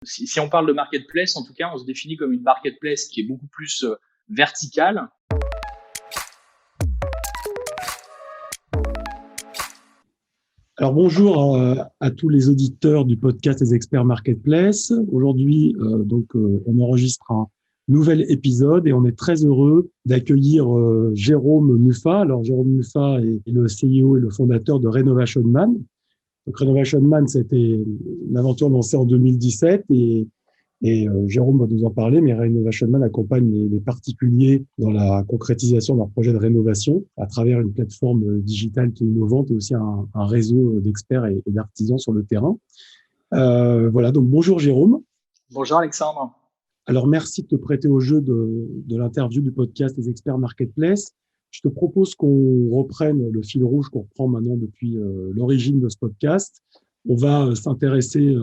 Si on parle de marketplace, en tout cas, on se définit comme une marketplace qui est beaucoup plus verticale. Alors bonjour à tous les auditeurs du podcast des experts marketplace. Aujourd'hui, on enregistre un nouvel épisode et on est très heureux d'accueillir Jérôme Muffat. Alors Jérôme Muffat est le CEO et le fondateur de Renovation Man. Donc Renovation Man, c'était une aventure lancée en 2017 et Jérôme va nous en parler, mais Renovation Man accompagne les particuliers dans la concrétisation de leur projet de rénovation à travers une plateforme digitale qui est innovante et aussi un réseau d'experts et d'artisans sur le terrain. Voilà, donc bonjour Jérôme. Bonjour Alexandre. Alors merci de te prêter au jeu de l'interview du podcast des experts marketplace. Je te propose qu'on reprenne le fil rouge qu'on reprend maintenant depuis l'origine de ce podcast. On va s'intéresser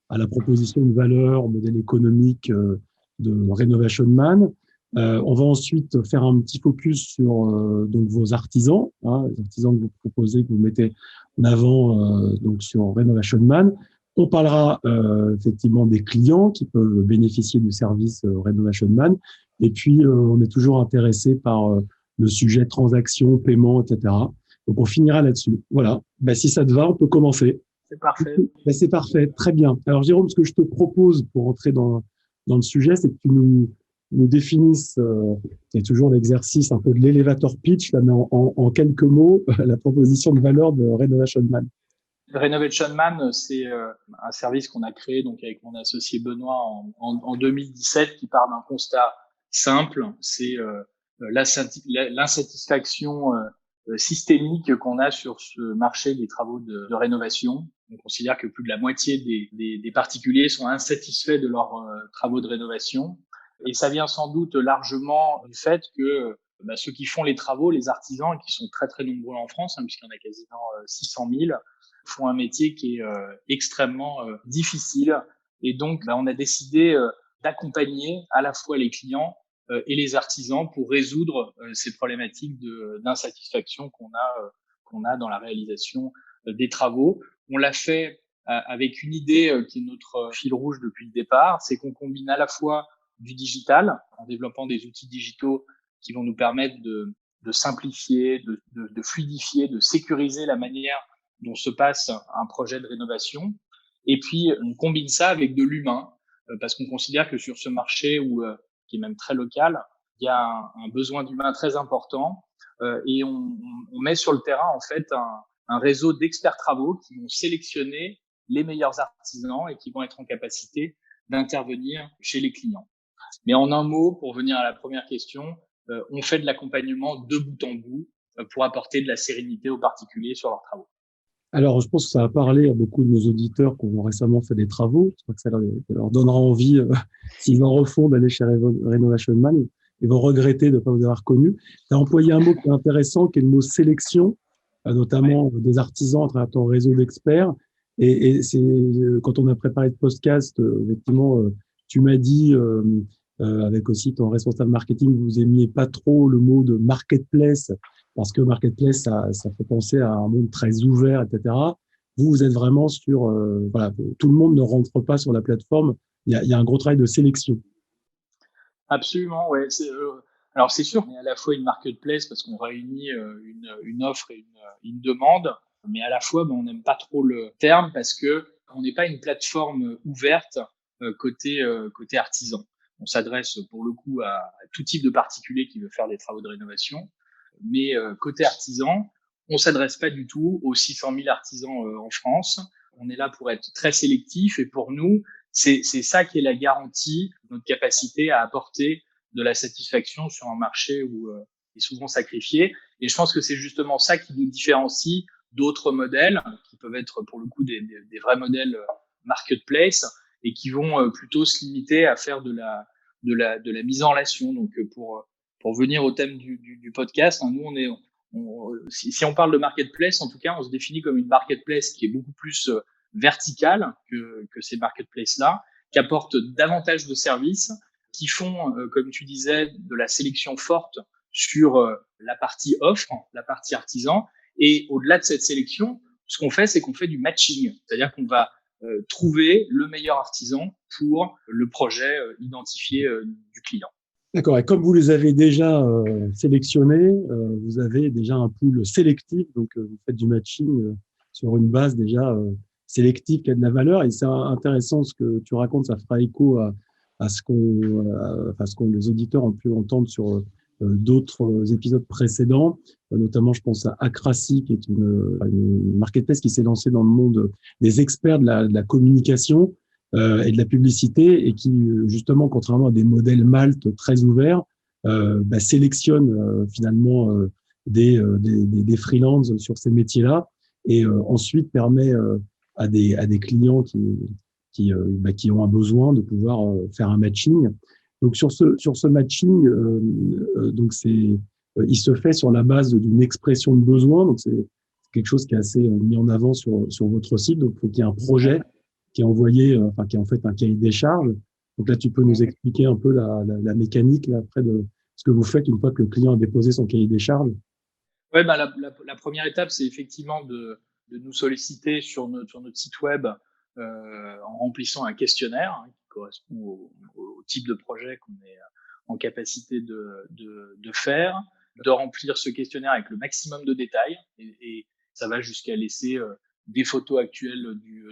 à la proposition de valeur, au modèle économique de Renovation Man. On va ensuite faire un petit focus sur donc vos artisans, les artisans que vous proposez, que vous mettez en avant donc sur Renovation Man. On parlera effectivement des clients qui peuvent bénéficier du service Renovation Man. Et puis, on est toujours intéressé par le sujet transaction, paiement, etc. Donc, on finira là-dessus. Voilà. Si ça te va, on peut commencer. C'est parfait. C'est parfait. Très bien. Alors, Jérôme, ce que je te propose pour entrer dans le sujet, c'est que tu nous définisses, c'est toujours l'exercice un peu de l'élévateur pitch, là, mais en quelques mots, la proposition de valeur de Renovation Man. Renovation Man, c'est un service qu'on a créé donc avec mon associé Benoît en 2017 qui part d'un constat simple, c'est l'insatisfaction systémique qu'on a sur ce marché des travaux de rénovation. On considère que plus de la moitié des particuliers sont insatisfaits de leurs travaux de rénovation. Et ça vient sans doute largement du fait que ceux qui font les travaux, les artisans, qui sont très très nombreux en France, puisqu'il y en a quasiment 600 000, font un métier qui est extrêmement difficile. Et donc, on a décidé d'accompagner à la fois les clients et les artisans pour résoudre ces problématiques d'insatisfaction qu'on a dans la réalisation des travaux. On l'a fait avec une idée qui est notre fil rouge depuis le départ, c'est qu'on combine à la fois du digital en développant des outils digitaux qui vont nous permettre de simplifier, de fluidifier, de sécuriser la manière dont se passe un projet de rénovation. Et puis, on combine ça avec de l'humain, parce qu'on considère que sur ce marché qui est même très local, il y a un besoin d'humain très important. Et on met sur le terrain, en fait, un réseau d'experts travaux qui vont sélectionner les meilleurs artisans et qui vont être en capacité d'intervenir chez les clients. Mais en un mot, pour venir à la première question, on fait de l'accompagnement de bout en bout pour apporter de la sérénité aux particuliers sur leurs travaux. Alors, je pense que ça va parler à beaucoup de nos auditeurs qui ont récemment fait des travaux. Je crois que ça leur donnera envie, s'ils en refont, d'aller chez Renovation Man. Ils vont regretter de ne pas vous avoir connu. Tu as employé un mot qui est intéressant, qui est le mot sélection, notamment des artisans à travers ton réseau d'experts. Et c'est quand on a préparé le podcast, effectivement, tu m'as dit, avec aussi ton responsable marketing, vous aimiez pas trop le mot de marketplace, parce que marketplace, ça fait penser à un monde très ouvert, etc. Vous êtes vraiment sur, tout le monde ne rentre pas sur la plateforme. Il y a un gros travail de sélection. Absolument, ouais. Alors c'est sûr, on est à la fois une marketplace parce qu'on réunit une offre et une demande, mais à la fois, on n'aime pas trop le terme parce que on n'est pas une plateforme ouverte côté artisan. On s'adresse pour le coup à tout type de particulier qui veut faire des travaux de rénovation, mais côté artisan, on s'adresse pas du tout aux 600 000 artisans en France. On est là pour être très sélectif et pour nous, c'est ça qui est la garantie de notre capacité à apporter de la satisfaction sur un marché où il est souvent sacrifié. Et je pense que c'est justement ça qui nous différencie d'autres modèles qui peuvent être pour le coup des vrais modèles marketplace et qui vont plutôt se limiter à faire de la mise en relation. Donc pour venir au thème du podcast, nous si on parle de marketplace, en tout cas, on se définit comme une marketplace qui est beaucoup plus verticale que ces marketplaces-là, qui apportent davantage de services, qui font, comme tu disais, de la sélection forte sur la partie offre, la partie artisan. Et au-delà de cette sélection, ce qu'on fait, c'est qu'on fait du matching. C'est-à-dire qu'on va trouver le meilleur artisan pour le projet identifié du client. D'accord. Et comme vous les avez déjà sélectionnés, vous avez déjà un pool sélectif, donc vous faites du matching sur une base déjà sélective qui a de la valeur. Et c'est intéressant ce que tu racontes, ça fera écho à ce qu'on les auditeurs ont pu entendre sur d'autres épisodes précédents, notamment je pense à Acracy, qui est une marketplace qui s'est lancée dans le monde des experts de la communication et de la publicité, et qui justement, contrairement à des modèles Malte très ouverts, sélectionne finalement des freelances sur ces métiers-là, et ensuite permet à des clients qui ont un besoin de pouvoir faire un matching. Donc sur ce matching, donc il se fait sur la base d'une expression de besoin. Donc c'est quelque chose qui est assez mis en avant sur votre site. Donc il faut qu'il y ait un projet qui est envoyé, qui est en fait un cahier des charges. Donc là, tu peux nous expliquer un peu la mécanique là, après de ce que vous faites une fois que le client a déposé son cahier des charges. Ouais, la première étape, c'est effectivement de nous solliciter sur notre site web en remplissant un questionnaire qui correspond au type de projet qu'on est en capacité de faire, de remplir ce questionnaire avec le maximum de détails, et ça va jusqu'à laisser des photos actuelles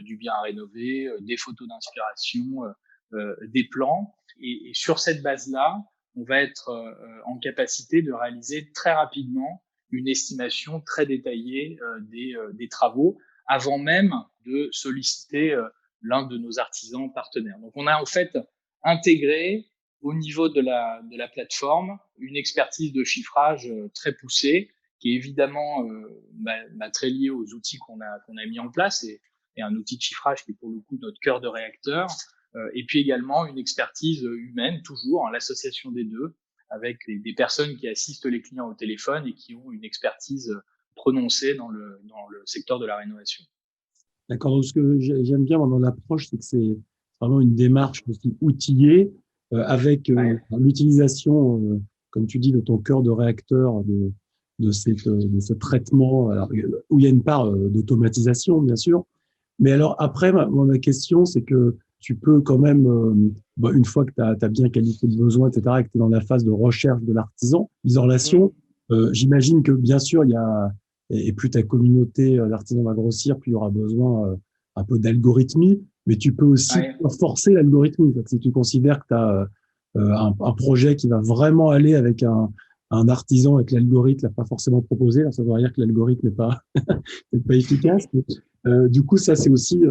du bien à rénover, des photos d'inspiration, des plans, et sur cette base-là, on va être en capacité de réaliser très rapidement une estimation très détaillée des travaux avant même de solliciter l'un de nos artisans partenaires. Donc, on a en fait intégré au niveau de la plateforme une expertise de chiffrage très poussée, qui est évidemment très liée aux outils qu'on a mis en place, et un outil de chiffrage qui est pour le coup notre cœur de réacteur, et puis également une expertise humaine, toujours, l'association des deux, avec des personnes qui assistent les clients au téléphone et qui ont une expertise prononcée dans le secteur de la rénovation. D'accord. Donc, ce que j'aime bien dans l'approche, c'est que c'est vraiment une démarche aussi outillée avec l'utilisation, comme tu dis, de ton cœur de réacteur, de ce traitement, alors, où il y a une part d'automatisation, bien sûr. Mais alors, après, ma question, c'est que tu peux quand même, une fois que tu as bien qualifié le besoin, etc., et que tu es dans la phase de recherche de l'artisan, mise en relation, j'imagine que, bien sûr, il y a, et plus ta communauté d'artisans va grossir, plus il y aura besoin un peu d'algorithmie, mais tu peux aussi forcer l'algorithmie. Si tu considères que tu as un projet qui va vraiment aller avec un artisan et que l'algorithme l'a pas forcément proposé, alors ça veut dire que l'algorithme n'est pas, n'est pas efficace. Du coup, ça, c'est aussi,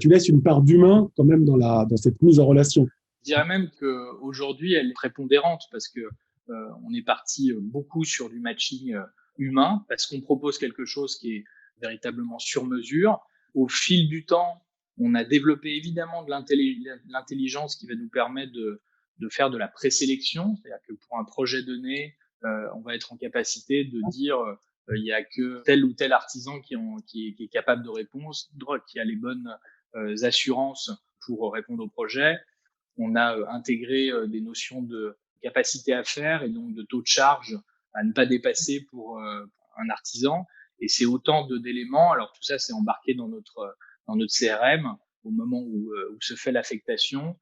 tu laisses une part d'humain quand même dans cette mise en relation. Je dirais même qu'aujourd'hui, elle est prépondérante parce que on est parti beaucoup sur du matching humain, parce qu'on propose quelque chose qui est véritablement sur mesure. Au fil du temps, on a développé évidemment de l'intelligence qui va nous permettre de faire de la présélection, c'est-à-dire que pour un projet donné, on va être en capacité de dire il y a que tel ou tel artisan qui est capable de répondre, qui a les bonnes assurances pour répondre au projet. On a intégré des notions de capacité à faire et donc de taux de charge à ne pas dépasser pour un artisan. Et c'est autant d'éléments. Alors tout ça, c'est embarqué dans notre CRM au moment où se fait l'affectation,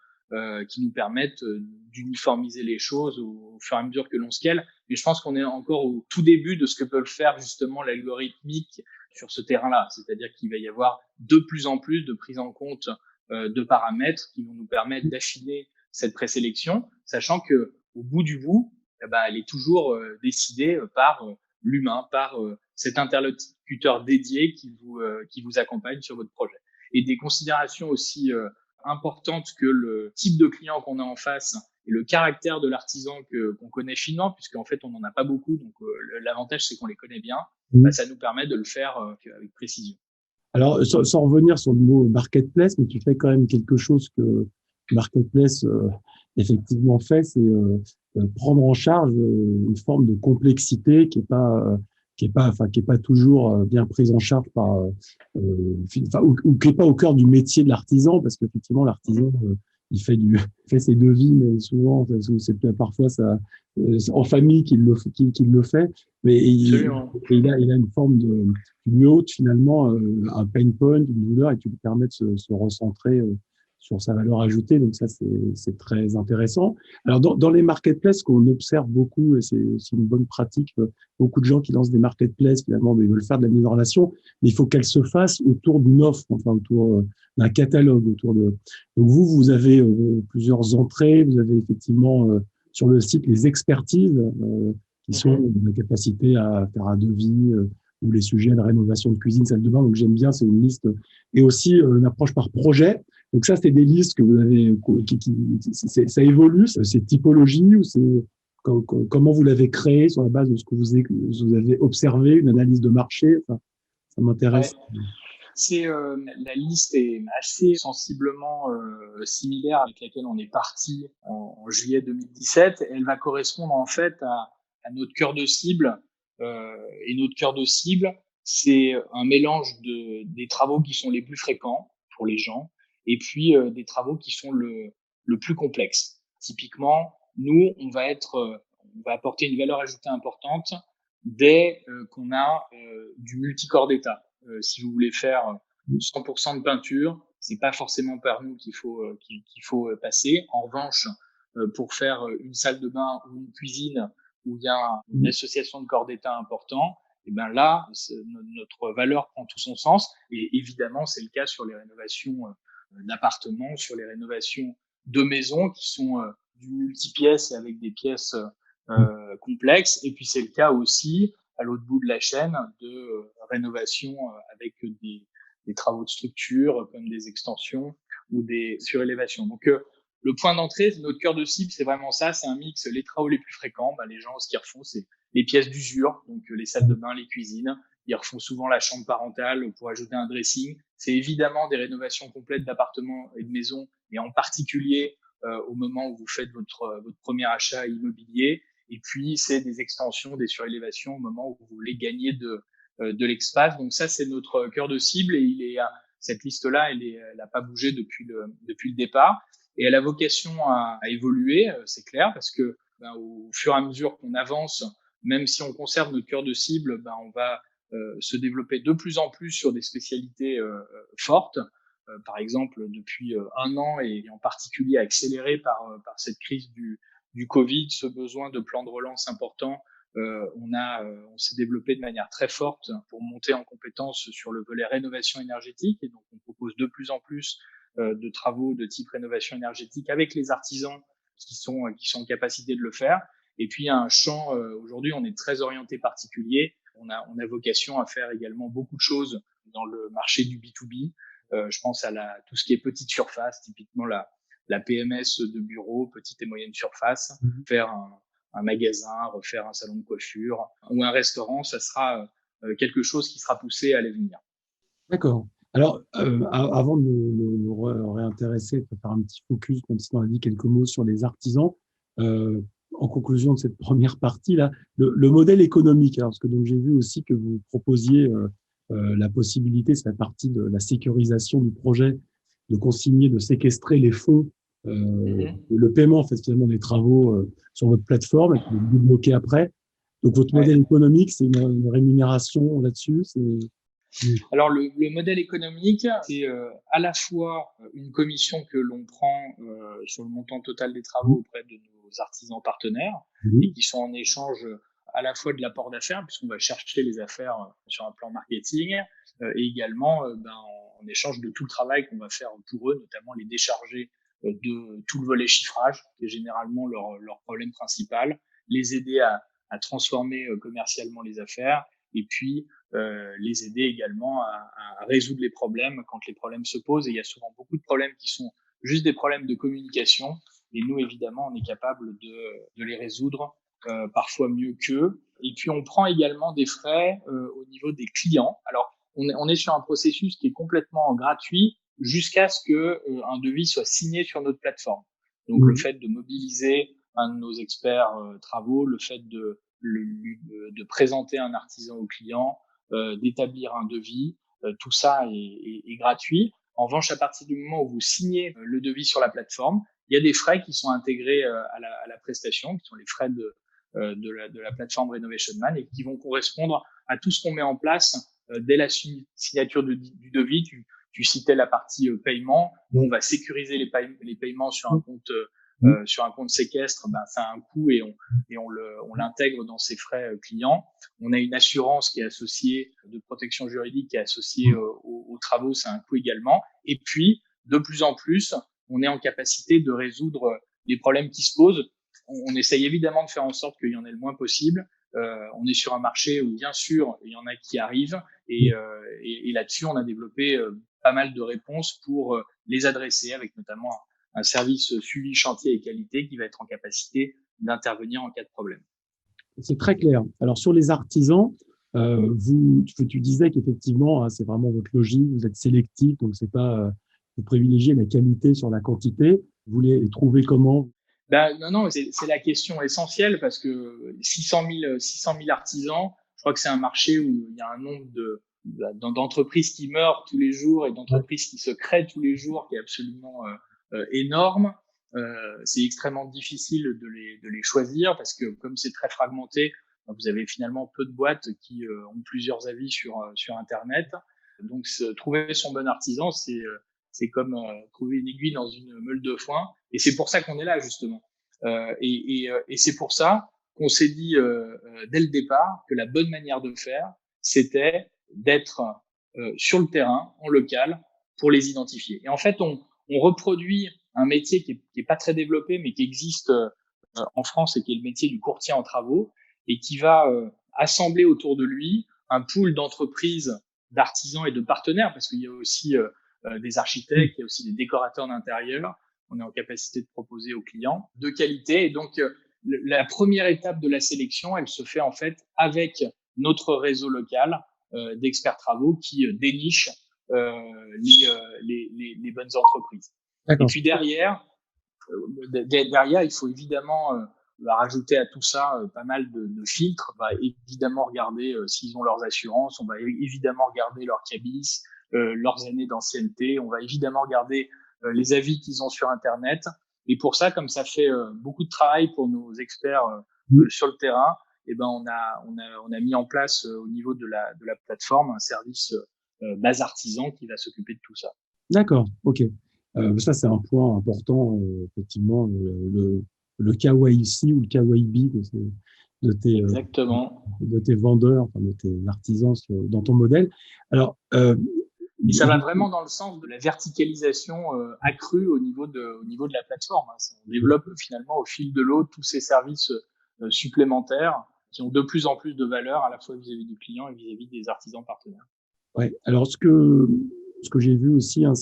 qui nous permettent d'uniformiser les choses au fur et à mesure que l'on scale. Mais je pense qu'on est encore au tout début de ce que peut faire justement l'algorithmique sur ce terrain-là. C'est-à-dire qu'il va y avoir de plus en plus de prise en compte de paramètres qui vont nous permettre d'affiner cette présélection, sachant que au bout du bout, elle est toujours décidée par l'humain, par cet interlocuteur dédié qui vous accompagne sur votre projet. Et des considérations aussi importantes que le type de client qu'on a en face et le caractère de l'artisan qu'on connaît finement, puisqu'en fait on n'en a pas beaucoup, donc l'avantage c'est qu'on les connaît bien, ça nous permet de le faire avec précision. Alors, sans revenir sur le mot marketplace, mais tu fais quand même quelque chose que marketplace effectivement fait, c'est prendre en charge une forme de complexité qui est pas toujours bien prise en charge par ou qui est pas au cœur du métier de l'artisan, parce qu'effectivement l'artisan il fait ses devis, mais souvent parfois ça en famille qu'il le fait, mais Absolument. il a une forme de une haute finalement, un pain point, une douleur, et qui lui permet de se recentrer sur sa valeur ajoutée. Donc ça, c'est très intéressant. Alors dans les marketplaces, qu'on observe beaucoup, et c'est une bonne pratique, beaucoup de gens qui lancent des marketplaces finalement, ils veulent faire de la mise en relation, mais il faut qu'elle se fasse autour d'une offre, enfin autour d'un catalogue, autour de. Donc vous avez plusieurs entrées, vous avez effectivement sur le site les expertises qui sont la capacité à faire un devis ou les sujets de rénovation de cuisine, salle de bain. Donc j'aime bien, c'est une liste et aussi une approche par projet. Donc ça, c'est des listes que vous avez, ça évolue, ces typologies ou c'est comment vous l'avez créé sur la base de ce que vous avez observé, une analyse de marché. Enfin, ça Ouais. m'intéresse. C'est la liste est assez sensiblement similaire avec laquelle on est parti en juillet 2017. Elle va correspondre en fait à notre cœur de cible. Et notre cœur de cible, c'est un mélange des travaux qui sont les plus fréquents pour les gens et puis des travaux qui sont le plus complexes. Typiquement, nous, on va apporter une valeur ajoutée importante dès qu'on a du multicorps d'état. Si vous voulez faire 100% de peinture, c'est pas forcément par nous qu'il faut passer. En revanche, pour faire une salle de bain ou une cuisine où il y a une association de corps d'état important, et ben là, notre valeur prend tout son sens. Et évidemment, c'est le cas sur les rénovations d'appartements, sur les rénovations de maisons qui sont du multi-pièces et avec des pièces complexes. Et puis c'est le cas aussi à l'autre bout de la chaîne de rénovation avec des travaux de structure comme des extensions ou des surélévations. Donc le point d'entrée, notre cœur de cible, c'est vraiment ça, c'est un mix. Les travaux les plus fréquents, les gens, ce qu'ils refont, c'est les pièces d'usure, donc les salles de bain, les cuisines. Ils refont souvent la chambre parentale pour ajouter un dressing. C'est évidemment des rénovations complètes d'appartements et de maisons, et en particulier au moment où vous faites votre premier achat immobilier. Et puis, c'est des extensions, des surélévations au moment où vous voulez gagner de l'espace. Donc ça, c'est notre cœur de cible et cette liste-là, elle n'a pas bougé depuis le départ. Et elle a vocation à évoluer, c'est clair, parce que au fur et à mesure qu'on avance, même si on conserve notre cœur de cible, on va se développer de plus en plus sur des spécialités fortes. Par exemple, depuis un an et en particulier accéléré par cette crise du Covid, ce besoin de plan de relance important, on s'est développé de manière très forte pour monter en compétence sur le volet rénovation énergétique. Et donc, on propose de plus en plus de travaux de type rénovation énergétique avec les artisans qui sont en capacité de le faire. Et puis, il y a un champ, aujourd'hui, on est très orienté particulier. On a vocation à faire également beaucoup de choses dans le marché du B2B. Je pense à tout ce qui est petite surface, typiquement la PMS de bureau, petite et moyenne surface, faire un magasin, refaire un salon de coiffure ou un restaurant, ça sera quelque chose qui sera poussé à l'avenir. D'accord. Alors, avant de nous réintéresser, de faire un petit focus, même si on a dit quelques mots sur les artisans, en conclusion de cette première partie-là, le modèle économique, alors, parce que donc j'ai vu aussi que vous proposiez la possibilité, c'est la partie de la sécurisation du projet, de consigner, de séquestrer les fonds, le paiement, en fait, finalement, des travaux sur votre plateforme, et puis de le débloquer après. Donc, votre modèle économique, c'est une rémunération là-dessus, c'est. Alors le modèle économique, c'est à la fois une commission que l'on prend sur le montant total des travaux auprès de nos artisans partenaires et qui sont en échange à la fois de l'apport d'affaires, puisqu'on va chercher les affaires sur un plan marketing, et également en échange de tout le travail qu'on va faire pour eux, notamment les décharger de tout le volet chiffrage, qui est généralement leur problème principal, les aider à transformer commercialement les affaires, et puis les aider également à résoudre les problèmes quand les problèmes se posent. Et il y a souvent beaucoup de problèmes qui sont juste des problèmes de communication. Et nous, évidemment, on est capable de les résoudre parfois mieux qu'eux. Et puis, on prend également des frais au niveau des clients. Alors, on est sur un processus qui est complètement gratuit jusqu'à ce que un devis soit signé sur notre plateforme. Donc, le fait de mobiliser un de nos experts travaux, le fait de présenter un artisan au client, d'établir un devis, tout ça est gratuit. En revanche, à partir du moment où vous signez le devis sur la plateforme, il y a des frais qui sont intégrés à la prestation, qui sont les frais de la plateforme Renovation Man et qui vont correspondre à tout ce qu'on met en place dès la signature du devis. Tu citais la partie paiement. Nous, on va sécuriser les paiements sur un compte séquestre. Ben, ça a un coût et on l'intègre dans ses frais clients. On a une assurance qui est associée de protection juridique qui est associée aux travaux. C'est un coût également. Et puis, de plus en plus, on est en capacité de résoudre les problèmes qui se posent. On essaye évidemment de faire en sorte qu'il y en ait le moins possible. On est sur un marché où, bien sûr, il y en a qui arrivent et là-dessus, on a développé pas mal de réponses pour les adresser avec notamment un service suivi chantier et qualité qui va être en capacité d'intervenir en cas de problème. C'est très clair. Alors, sur les artisans, tu disais qu'effectivement, c'est vraiment votre logique, vous êtes sélectif, donc c'est pas, vous privilégiez la qualité sur la quantité. Vous les trouvez comment? Non, c'est la question essentielle parce que 600 000 artisans, je crois que c'est un marché où il y a un nombre d'entreprises qui meurent tous les jours et d'entreprises qui se créent tous les jours qui est absolument énorme. C'est extrêmement difficile de les choisir parce que comme c'est très fragmenté, vous avez finalement peu de boîtes qui ont plusieurs avis sur Internet. Donc trouver son bon artisan, c'est comme trouver une aiguille dans une meule de foin. Et c'est pour ça qu'on est là, justement. Et c'est pour ça qu'on s'est dit dès le départ que la bonne manière de faire, c'était d'être sur le terrain, en local, pour les identifier. Et en fait, on reproduit un métier qui est pas très développé, mais qui existe en France et qui est le métier du courtier en travaux et qui va assembler autour de lui un pool d'entreprises, d'artisans et de partenaires, parce qu'il y a aussi des architectes, il y a aussi des décorateurs d'intérieur. On est en capacité de proposer aux clients de qualité. Et donc, la première étape de la sélection, elle se fait en fait avec notre réseau local d'experts travaux qui déniche les bonnes entreprises. Et puis derrière, il faut évidemment rajouter à tout ça pas mal de filtres. On va évidemment regarder s'ils ont leurs assurances, on va évidemment regarder leur cabis, leurs années d'ancienneté, on va évidemment regarder les avis qu'ils ont sur Internet. Et pour ça, comme ça fait beaucoup de travail pour nos experts sur le terrain, eh ben on a mis en place au niveau de la plateforme un service base artisan qui va s'occuper de tout ça. D'accord, ok. Ça, c'est un point important, effectivement, le KYC ou le KYB Exactement. De tes vendeurs, enfin, de tes artisans dans ton modèle. Alors, et ça va vraiment dans le sens de la verticalisation accrue au niveau de la plateforme. On développe finalement au fil de l'eau tous ces services supplémentaires qui ont de plus en plus de valeur à la fois vis-à-vis du client et vis-à-vis des artisans partenaires. Ouais. Alors, ce que j'ai vu aussi, hein,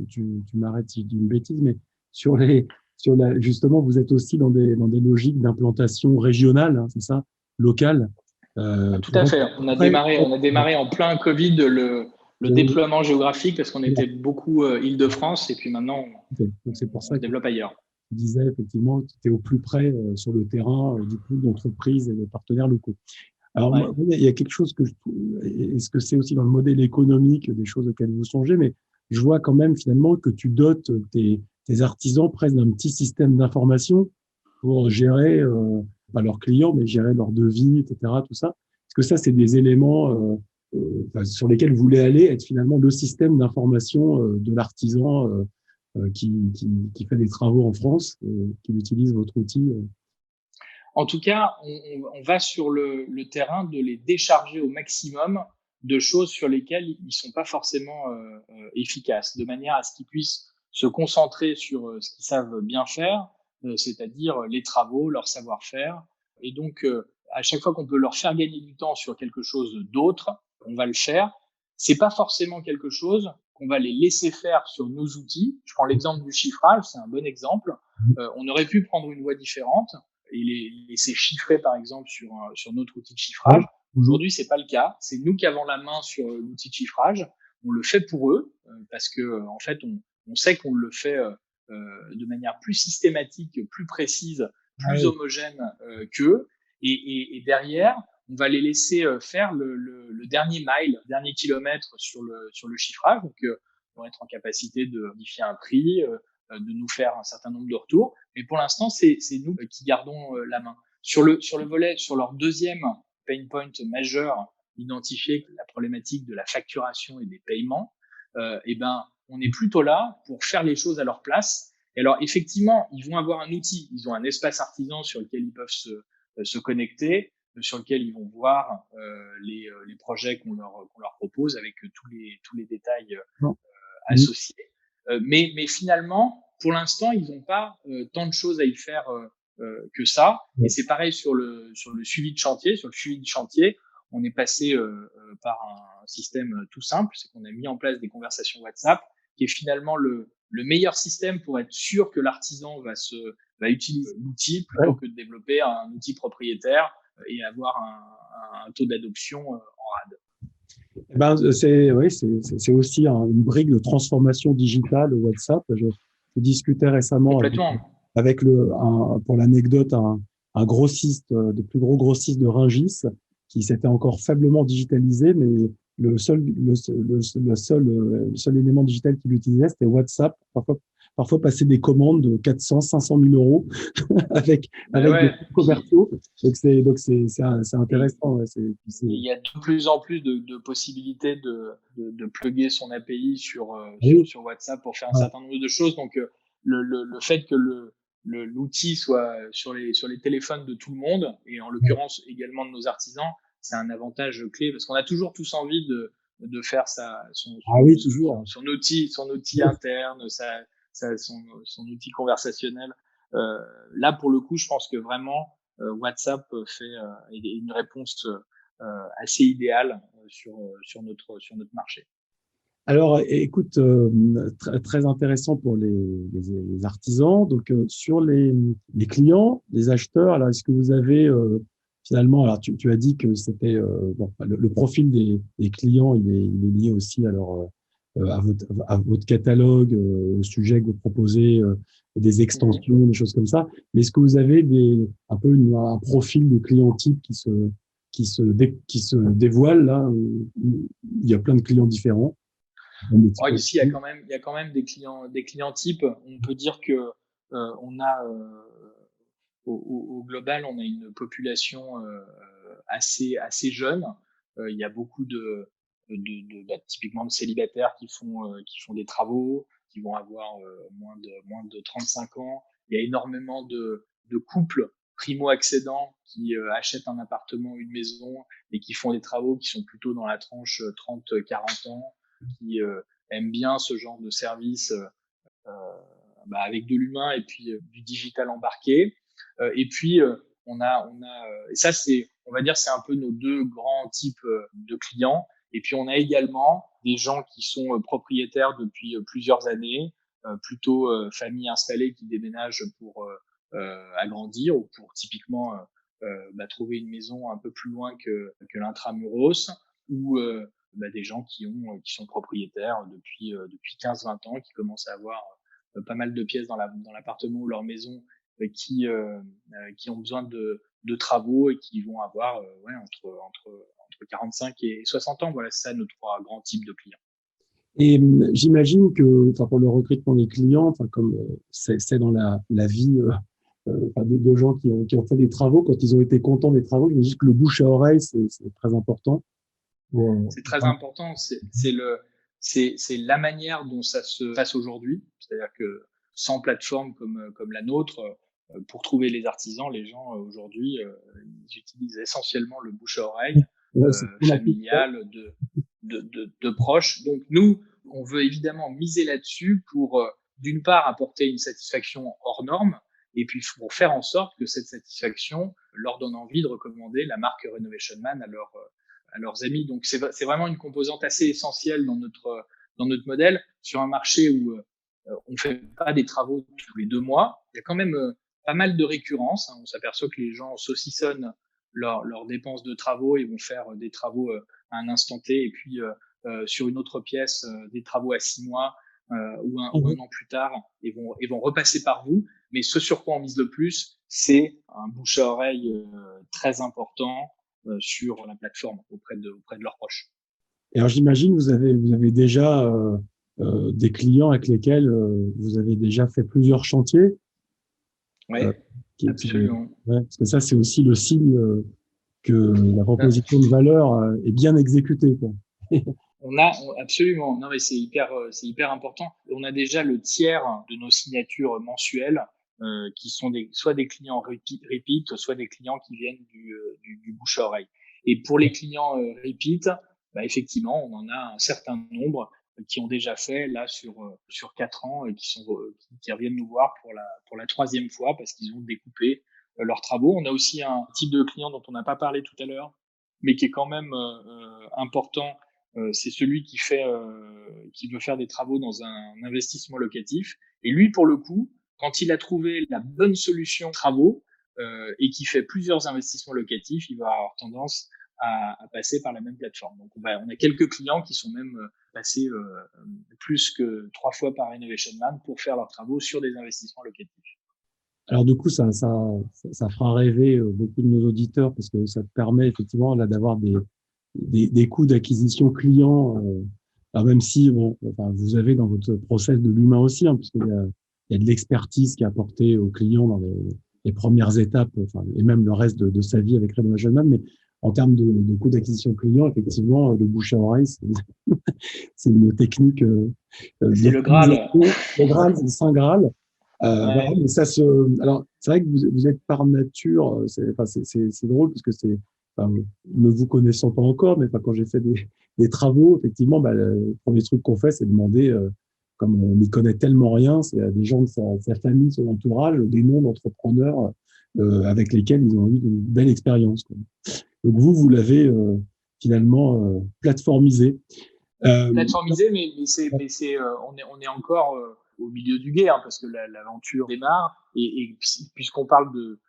tu m'arrêtes si je dis une bêtise, mais justement, vous êtes aussi dans des logiques d'implantation régionale, hein, c'est ça, locale. Tout à fait. On a démarré en plein Covid le déploiement géographique parce qu'on était beaucoup Île-de-France et puis maintenant donc c'est pour ça on développe ailleurs. Tu disais effectivement que tu es au plus près sur le terrain du coup d'entreprises et de partenaires locaux. Alors, ouais. Il y a quelque chose que je trouve, est-ce que c'est aussi dans le modèle économique des choses auxquelles vous songez, mais je vois quand même finalement que tu dotes tes artisans presque d'un petit système d'information pour gérer, pas leurs clients, mais gérer leurs devis, etc., tout ça. Est-ce que ça, c'est des éléments sur lesquels vous voulez aller, être finalement le système d'information de l'artisan qui fait des travaux en France, qui utilise votre outil En tout cas, on va sur le terrain de les décharger au maximum de choses sur lesquelles ils sont pas forcément efficaces, de manière à ce qu'ils puissent se concentrer sur ce qu'ils savent bien faire, c'est-à-dire les travaux, leur savoir-faire. Et donc, à chaque fois qu'on peut leur faire gagner du temps sur quelque chose d'autre, on va le faire. C'est pas forcément quelque chose qu'on va les laisser faire sur nos outils. Je prends l'exemple du chiffrage, c'est un bon exemple. On aurait pu prendre une voie différente et les laisser chiffrer par exemple sur notre outil de chiffrage. Aujourd'hui, c'est pas le cas. C'est nous qui avons la main sur l'outil de chiffrage. On le fait pour eux parce que en fait, on sait qu'on le fait de manière plus systématique, plus précise, plus homogène qu'eux. Et derrière, on va les laisser faire le dernier mile, le dernier kilomètre sur le chiffrage. Donc, ils vont être en capacité de modifier un prix, de nous faire un certain nombre de retours. Mais pour l'instant, c'est nous qui gardons la main. Sur le volet, sur leur deuxième pain point majeur identifié, la problématique de la facturation et des paiements, on est plutôt là pour faire les choses à leur place. Et alors, effectivement, ils vont avoir un outil. Ils ont un espace artisan sur lequel ils peuvent se connecter, sur lequel ils vont voir les projets qu'on leur propose avec tous les détails associés. Mais finalement, pour l'instant, ils n'ont pas tant de choses à y faire que ça. Et c'est pareil sur le suivi de chantier. Sur le suivi de chantier, on est passé par un système tout simple, c'est qu'on a mis en place des conversations WhatsApp, qui est finalement le meilleur système pour être sûr que l'artisan va utiliser l'outil plutôt que de développer un outil propriétaire et avoir un taux d'adoption en rade. C'est aussi une brique de transformation digitale WhatsApp. Je discutais récemment pour l'anecdote, un grossiste, des plus gros grossistes de Rungis, qui s'était encore faiblement digitalisé, mais le seul élément digital qu'il utilisait, c'était WhatsApp. Parfois passer des commandes de 400, 500 000 euros avec des commerciaux. Donc c'est intéressant. Il y a de plus en plus de possibilités de plugger son API sur WhatsApp pour faire un certain nombre de choses. Donc le fait que l'outil soit sur les téléphones de tout le monde, et en l'occurrence également de nos artisans, c'est un avantage clé, parce qu'on a toujours tous envie de faire son outil interne, son outil conversationnel. Là, pour le coup, je pense que vraiment WhatsApp fait une réponse assez idéale sur notre marché. Alors, écoute, très intéressant pour les artisans. Donc, sur les clients, les acheteurs, alors est-ce que vous avez finalement, alors tu as dit que c'était le profil des clients, il est lié aussi alors à votre catalogue, au sujet que vous proposez, des extensions, des choses comme ça. Mais est-ce que vous avez un profil de client type qui se dévoile là? Il y a plein de clients différents. Ici, il y a quand même des clients types. On peut dire que on a au global, on a une population assez jeune. Il y a beaucoup typiquement de célibataires qui font des travaux, qui vont avoir moins de 35 ans. Il y a énormément de couples primo-accédants qui achètent un appartement ou une maison et qui font des travaux qui sont plutôt dans la tranche 30-40 ans, qui aiment bien ce genre de service avec de l'humain et puis du digital embarqué. Et puis on a et ça on va dire c'est un peu nos deux grands types de clients. Et puis on a également des gens qui sont propriétaires depuis plusieurs années, plutôt familles installées qui déménagent pour agrandir ou pour typiquement trouver une maison un peu plus loin que l'intramuros, ou des gens qui sont propriétaires depuis 15-20 ans, qui commencent à avoir pas mal de pièces dans l'appartement ou leur maison qui ont besoin de travaux et qui vont avoir entre 45 et 60 ans. Voilà, c'est ça nos trois grands types de clients. Et j'imagine que, pour le recrutement des clients, comme c'est dans la vie de gens qui ont fait des travaux, quand ils ont été contents des travaux, je me dis que le bouche à oreille, c'est très important. C'est très important. C'est la manière dont ça se passe aujourd'hui. C'est-à-dire que sans plateforme comme la nôtre, pour trouver les artisans, les gens aujourd'hui, ils utilisent essentiellement le bouche à oreille familial de proches. Donc nous, on veut évidemment miser là-dessus pour d'une part apporter une satisfaction hors norme, et puis pour faire en sorte que cette satisfaction leur donne envie de recommander la marque Renovation Man à leurs amis. Donc c'est vraiment une composante assez essentielle dans notre modèle, sur un marché où on fait pas des travaux tous les 2 mois. Il y a quand même pas mal de récurrence. On s'aperçoit que les gens saucissonnent leurs dépenses de travaux et vont faire des travaux à un instant T, et puis sur une autre pièce des travaux à 6 mois ou un an plus tard, et vont repasser par vous. Mais ce sur quoi on mise le plus, c'est un bouche à oreille très important sur la plateforme auprès de leurs proches. Et alors j'imagine vous avez déjà des clients avec lesquels vous avez déjà fait plusieurs chantiers. Oui. Absolument. Ouais, parce que ça, c'est aussi le signe que la proposition de valeur est bien exécutée, quoi. Absolument. Non, mais c'est hyper important. On a déjà le tiers de nos signatures mensuelles qui sont soit des clients repeat, soit des clients qui viennent du bouche à oreille. Et pour les clients repeat, bah, effectivement, on en a un certain nombre qui ont déjà fait là sur 4 ans et qui reviennent nous voir pour la troisième fois parce qu'ils ont découpé leurs travaux. On a aussi un type de client dont on n'a pas parlé tout à l'heure, mais qui est quand même important. C'est celui qui veut faire des travaux dans un investissement locatif. Et lui, pour le coup, quand il a trouvé la bonne solution travaux et qui fait plusieurs investissements locatifs, il va avoir tendance à passer par la même plateforme. Donc, on a quelques clients qui sont même passés plus que 3 fois par Renovation Man pour faire leurs travaux sur des investissements locatifs. Alors du coup, ça fera rêver beaucoup de nos auditeurs parce que ça te permet effectivement là d'avoir des coûts d'acquisition client. Alors même si bon, enfin, vous avez dans votre process de l'humain aussi, hein, puisqu'il y a de l'expertise qui est apportée au client dans les premières étapes, enfin, et même le reste de sa vie avec Renovation Man. Mais en termes de coûts d'acquisition client, effectivement, le bouche à oreille, c'est une technique C'est le Graal. le Graal, c'est le Saint Graal. Voilà, Ouais. mais alors, c'est vrai que vous êtes par nature, c'est drôle parce que enfin, ne vous connaissant pas encore, mais quand j'ai fait des travaux, effectivement, le premier truc qu'on fait, c'est demander, comme on n'y connaît tellement rien, c'est à des gens de sa famille, son entourage, des noms d'entrepreneurs avec lesquels ils ont eu une belle expérience, quoi. Donc vous l'avez finalement plateformisé. Plateformisé, on est encore au milieu du gué, hein, parce que l'aventure démarre. Et puisqu'on parle de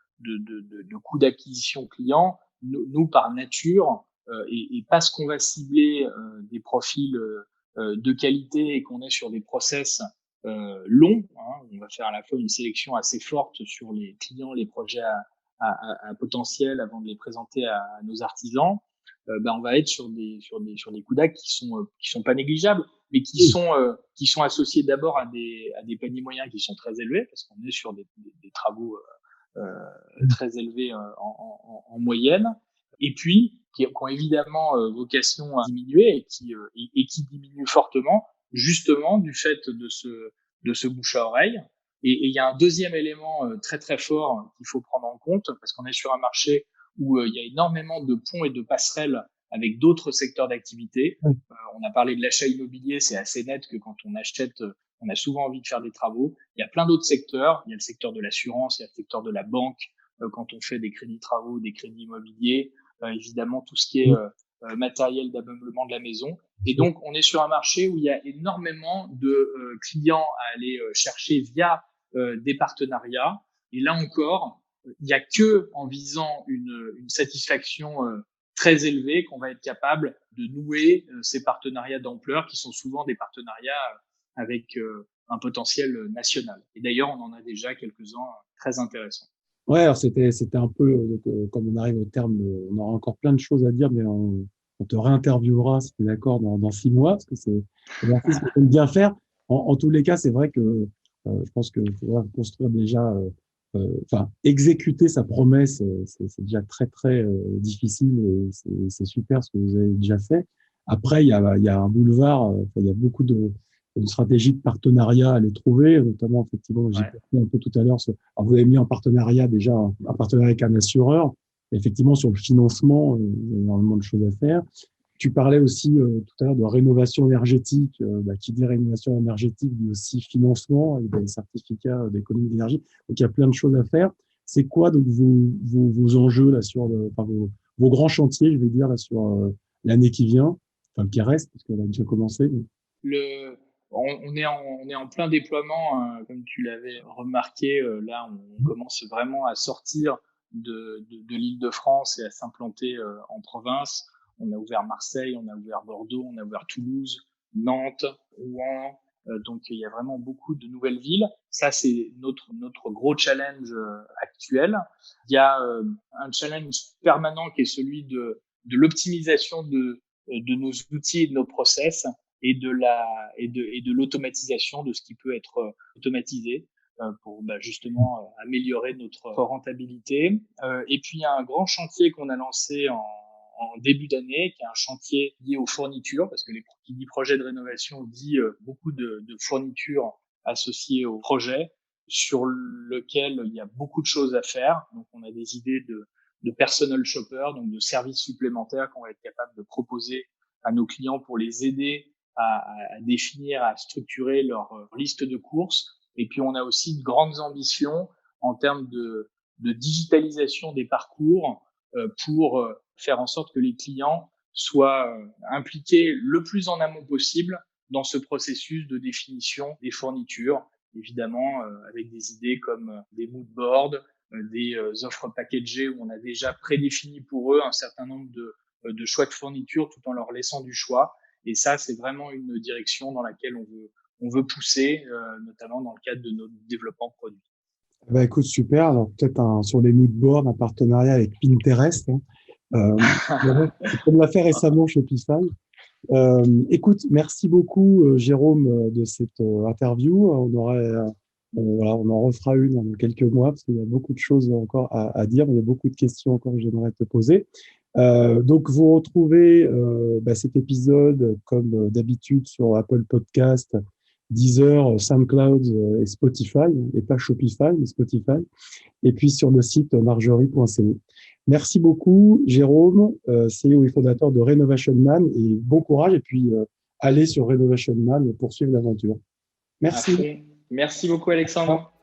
coût d'acquisition client, nous, par nature, et parce qu'on va cibler des profils de qualité et qu'on est sur des process longs, hein, on va faire à la fois une sélection assez forte sur les clients, les projets à potentiel avant de les présenter à nos artisans. On va être sur des coûts d'actes qui sont pas négligeables, mais qui sont associés d'abord à des paniers moyens qui sont très élevés parce qu'on est sur des travaux très élevés en moyenne, et puis qui ont évidemment vocation à diminuer et qui diminuent fortement justement du fait de ce bouche à oreille. Et il y a un deuxième élément très très fort qu'il faut prendre en compte parce qu'on est sur un marché où il y a énormément de ponts et de passerelles avec d'autres secteurs d'activité. On a parlé de l'achat immobilier, c'est assez net que quand on achète, on a souvent envie de faire des travaux. Il y a plein d'autres secteurs. Il y a le secteur de l'assurance, il y a le secteur de la banque quand on fait des crédits travaux, des crédits immobiliers. Évidemment, tout ce qui est matériel d'ameublement de la maison. Et donc, on est sur un marché où il y a énormément de clients à aller chercher via des partenariats. Et là encore, il n'y a que en visant une satisfaction très élevée qu'on va être capable de nouer ces partenariats d'ampleur qui sont souvent des partenariats avec un potentiel national. Et d'ailleurs, on en a déjà quelques-uns très intéressants. Ouais, alors c'était un peu, comme on arrive au terme, on aura encore plein de choses à dire, mais on te réinterviewera, si tu es d'accord, dans 6 mois, parce que c'est l'exercice que j'aime bien faire. En tous les cas, c'est vrai que je pense que faudra construire déjà, enfin, exécuter sa promesse, c'est déjà très, très difficile et c'est super ce que vous avez déjà fait. Après, il y a un boulevard, il y a beaucoup de stratégies de partenariat à les trouver, notamment, effectivement, j'ai Ouais. parlé un peu tout à l'heure. Alors, vous avez mis en partenariat déjà un partenariat avec un assureur. Effectivement, sur le financement, il y a énormément de choses à faire. Tu parlais aussi tout à l'heure de rénovation énergétique. Qui dit rénovation énergétique dit aussi financement et des certificats d'économie d'énergie. Donc, il y a plein de choses à faire. C'est quoi donc vos enjeux là sur vos grands chantiers, je vais dire là sur l'année qui vient, enfin qui reste parce qu'elle a déjà commencé. Mais... On est en plein déploiement, hein, comme tu l'avais remarqué. Là, on commence vraiment à sortir de l'Île-de-France et à s'implanter en province. On a ouvert Marseille, on a ouvert Bordeaux, on a ouvert Toulouse, Nantes, Rouen. Donc, il y a vraiment beaucoup de nouvelles villes. Ça, c'est notre gros challenge actuel. Il y a un challenge permanent qui est celui de l'optimisation de nos outils et de nos process et de l'automatisation de ce qui peut être automatisé. pour justement améliorer notre rentabilité. Et puis il y a un grand chantier qu'on a lancé en début d'année, qui est un chantier lié aux fournitures, parce que qui dit projet de rénovation dit beaucoup de fournitures associées au projet, sur lequel il y a beaucoup de choses à faire. Donc on a des idées de personal shopper, donc de services supplémentaires qu'on va être capable de proposer à nos clients pour les aider à définir, à structurer leur liste de courses. Et puis, on a aussi de grandes ambitions en termes de digitalisation des parcours pour faire en sorte que les clients soient impliqués le plus en amont possible dans ce processus de définition des fournitures, évidemment avec des idées comme des mood boards, des offres packagées où on a déjà prédéfini pour eux un certain nombre de choix de fournitures tout en leur laissant du choix. Et ça, c'est vraiment une direction dans laquelle on veut pousser, notamment dans le cadre de notre développement de produits. Bah, écoute, super. Alors, peut-être sur les mood boards, un partenariat avec Pinterest. On l'a fait récemment chez Shopify. Écoute, merci beaucoup, Jérôme, de cette interview. On en refera une dans quelques mois parce qu'il y a beaucoup de choses encore à dire. Il y a beaucoup de questions encore que j'aimerais te poser. Donc, vous retrouvez cet épisode comme d'habitude sur Apple Podcast, Deezer, SoundCloud et Spotify, et pas Shopify, mais Spotify, et puis sur le site marjorie.co. Merci beaucoup, Jérôme, CEO et fondateur de Renovation Man, et bon courage, et puis allez sur Renovation Man et poursuivre l'aventure. Merci. Merci beaucoup, Alexandre.